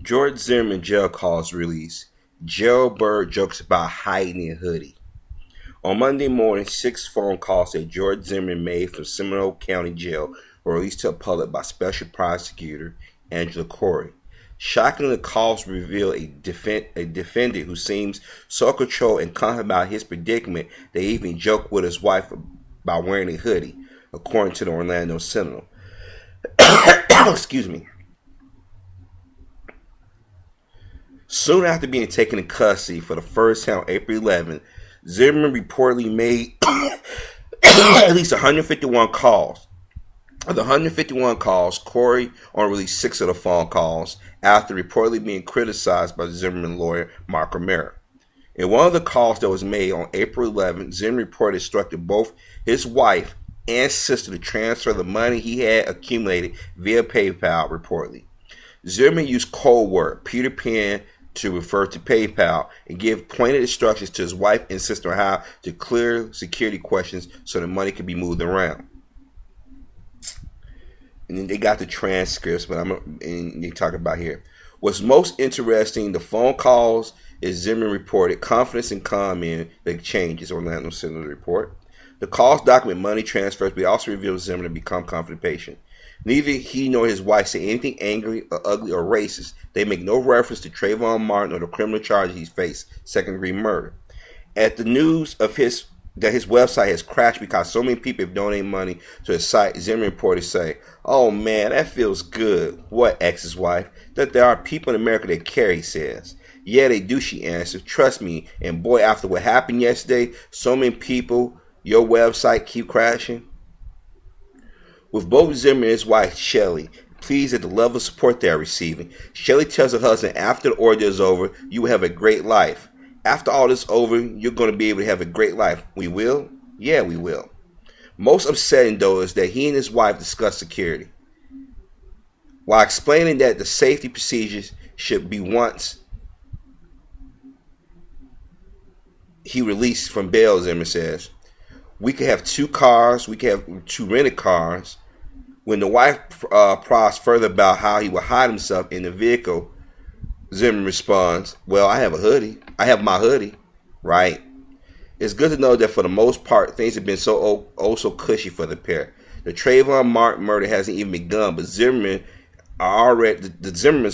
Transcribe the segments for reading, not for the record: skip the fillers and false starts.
George Zimmerman jail calls release. Jailbird jokes about hiding in hoodie. On Monday morning, 6 phone calls that George Zimmerman made from Seminole County Jail were released to the public by Special Prosecutor Angela Corey. Shockingly, the calls reveal a defendant who seems so controlled and confident about his predicament that he even joked with his wife about wearing a hoodie, according to the Orlando Sentinel. Excuse me. Soon after being taken into custody for the first time on April 11th, Zimmerman reportedly made at least 151 calls. Of the 151 calls, Corey only released 6 of the phone calls after reportedly being criticized by the Zimmerman lawyer Mark Romero. In one of the calls that was made on April 11th, Zimmerman reportedly instructed both his wife and sister to transfer the money he had accumulated via PayPal, reportedly. Zimmerman used code word Peter Pan to refer to PayPal and give pointed instructions to his wife and sister on how to clear security questions so the money could be moved around. And then they got the transcripts, but and they talk about here. What's most interesting, the phone calls is Zimmerman reported confidence and calm in the exchanges, Orlando Sentinel report. The calls document money transfers, but also reveals Zimmerman to become confident patient. Neither he nor his wife say anything angry or ugly or racist. They make no reference to Trayvon Martin or the criminal charges he's faced, second-degree murder. At the news of that his website has crashed because so many people have donated money to his site, Zimmerman reporters say, "Oh man, that feels good." What, ex-his wife? That there are people in America that care, he says. "Yeah, they do," she answered. "Trust me." And boy, after what happened yesterday, so many people, your website keep crashing. With both Zimmerman and his wife, Shelley, pleased at the level of support they are receiving, Shelley tells her husband after the ordeal is over, "You will have a great life. After all this over, you're going to be able to have a great life." "We will?" "Yeah, we will." Most upsetting, though, is that he and his wife discuss security. While explaining that the safety procedures should be once he released from bail, Zimmerman says, "We could have 2 cars, we could have 2 rented cars." When the wife prods further about how he would hide himself in the vehicle, Zimmerman responds, "Well, I have a hoodie. I have my hoodie." Right? It's good to know that for the most part, things have been so cushy for the pair. The Trayvon Martin murder hasn't even begun, but the Zimmermans are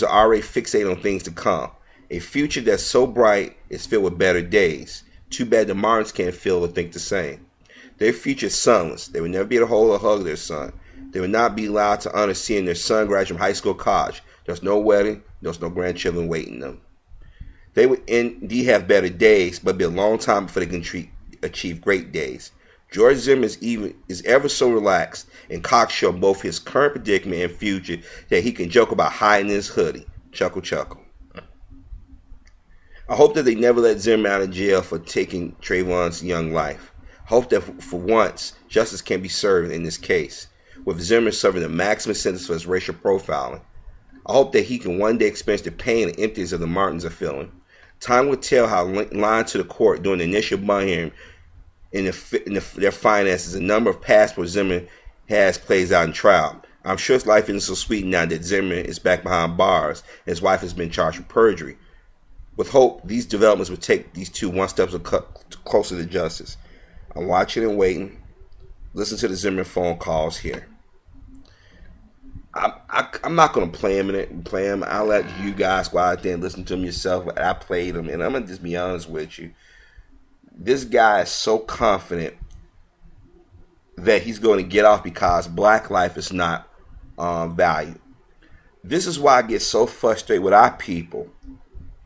already fixated on things to come. A future that's so bright is filled with better days. Too bad the Martins can't feel or think the same. Their future is sunless. They will never be able to hold or hug their son. They will not be allowed to honor seeing their son graduate from high school or college. There's no wedding. There's no grandchildren waiting them. They would indeed have better days, but it'll be a long time before they can achieve great days. George Zimmerman is ever so relaxed and cocksure on both his current predicament and future that he can joke about hiding in his hoodie. Chuckle, chuckle. I hope that they never let Zimmerman out of jail for taking Trayvon's young life. I hope that for once, justice can be served in this case, with Zimmerman serving the maximum sentence for his racial profiling. I hope that he can one day experience the pain and emptiness of the Martins are feeling. Time will tell how lying to the court during the initial bond hearing in their finances, the number of passports Zimmerman has plays out in trial. I'm sure his life isn't so sweet now that Zimmerman is back behind bars and his wife has been charged with perjury. With hope, these developments will take these two one step closer to justice. I'm watching and waiting. Listen to the Zimmerman phone calls here. I'm not going to play them. I'll let you guys go out there and listen to them yourself. I played them, and I'm going to just be honest with you. This guy is so confident that he's going to get off because black life is not valued. This is why I get so frustrated with our people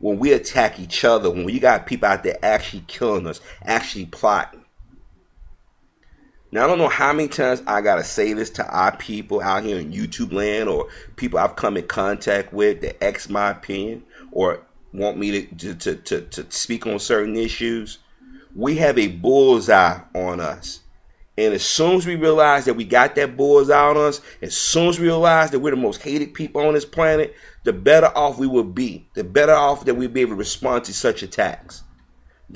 when we attack each other, when you got people out there actually killing us, actually plotting. Now, I don't know how many times I got to say this to our people out here in YouTube land or people I've come in contact with that X my opinion or want me to speak on certain issues. We have a bullseye on us. And as soon as we realize that we got that bullseye on us, as soon as we realize that we're the most hated people on this planet, the better off we will be. The better off that we'll be able to respond to such attacks.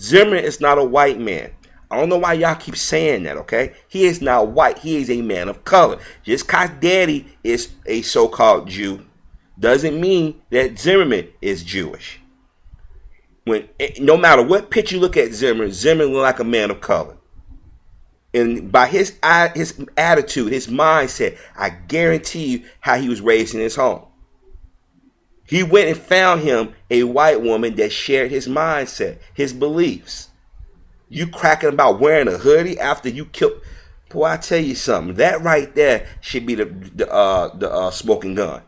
Zimmerman is not a white man. I don't know why y'all keep saying that, okay? He is not white. He is a man of color. Just because daddy is a so-called Jew doesn't mean that Zimmerman is Jewish. No matter what picture you look at Zimmerman look like a man of color. And by his attitude, his mindset, I guarantee you how he was raised in his home. He went and found him a white woman that shared his mindset, his beliefs. You cracking about wearing a hoodie after you killed. Boy, I tell you something. That right there should be the smoking gun.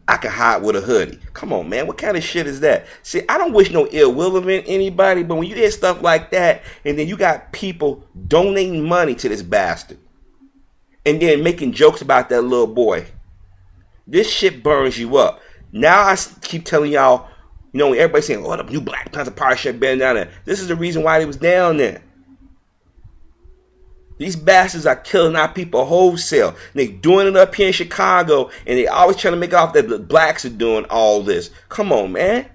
I can hide with a hoodie. Come on, man. What kind of shit is that? See, I don't wish no ill will of anybody, but when you hear stuff like that, and then you got people donating money to this bastard, and then making jokes about that little boy, this shit burns you up. Now I keep telling y'all, you know, when everybody's saying, oh, the new Black Panther Party shit been down there. This is the reason why they was down there. These bastards are killing our people wholesale. And they doing it up here in Chicago, and they always trying to make it off that the blacks are doing all this. Come on, man.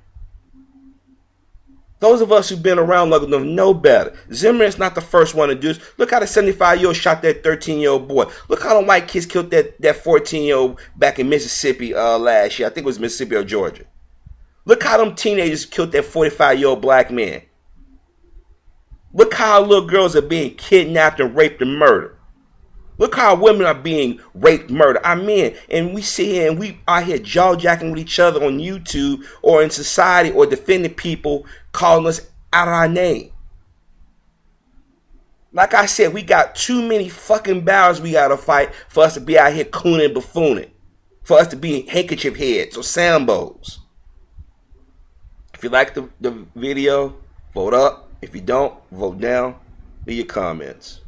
Those of us who've been around long enough know better. Zimmerman's not the first one to do this. Look how the 75-year-old shot that 13-year-old boy. Look how the white kids killed that 14-year-old back in Mississippi last year. I think it was Mississippi or Georgia. Look how them teenagers killed that 45-year-old black man. Look how little girls are being kidnapped and raped and murdered. Look how women are being raped, murdered. I mean, and we sit here and we are here jaw-jacking with each other on YouTube or in society or defending people calling us out of our name. Like I said, we got too many fucking battles we got to fight for us to be out here cooning and buffooning. For us to be handkerchief heads or sambos. If you like the video, vote up. If you don't, vote down. Leave your comments.